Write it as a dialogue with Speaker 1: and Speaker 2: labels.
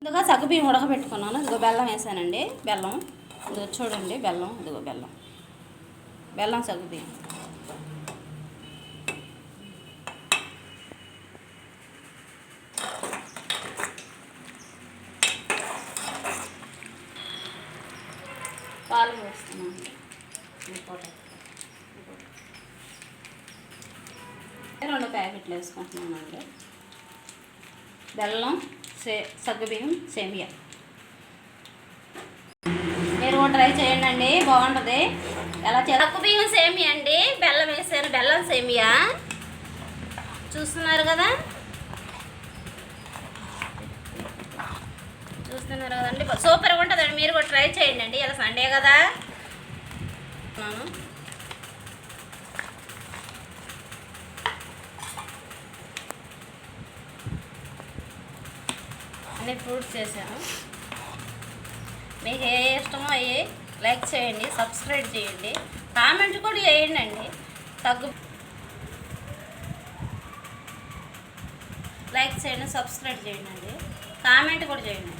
Speaker 1: ముందుగా సగ్గుబియ్యం ఉడకబెట్టుకున్నాను. ఇదిగో బెల్లం వేసానండి. బెల్లం ఇదిగో చూడండి, బెల్లం ఇదిగో బెల్లం సగ్గుబియ్యం. పాలు పోస్తున్నాను. 2 ప్యాకెట్లు వేసుకుంటున్నానండి. బెల్లం సగ్గుబియ్యం సేమియా. మీరు ట్రై చేయండి అండి, బాగుంటుంది. ఎలా సగ్గుబియ్యం సేమియా అండి, బెల్లం వేసాను. బెల్లం సేమియా చూస్తున్నారు కదండి. సూపర్గా ఉంటుందండి. మీరు కూడా ట్రై చేయండి అండి. ఇలా సండే కదా. అన్ని ఫ్రూట్స్ చేశాను. మీకు ఏ ఇష్టమో అయ్యి లైక్ చేయండి, సబ్స్క్రైబ్ చేయండి, కామెంట్ కూడా చేయండి అండి. లైక్ చేయండి, సబ్స్క్రైబ్ చేయండి అండి, కామెంట్ కూడా చేయండి.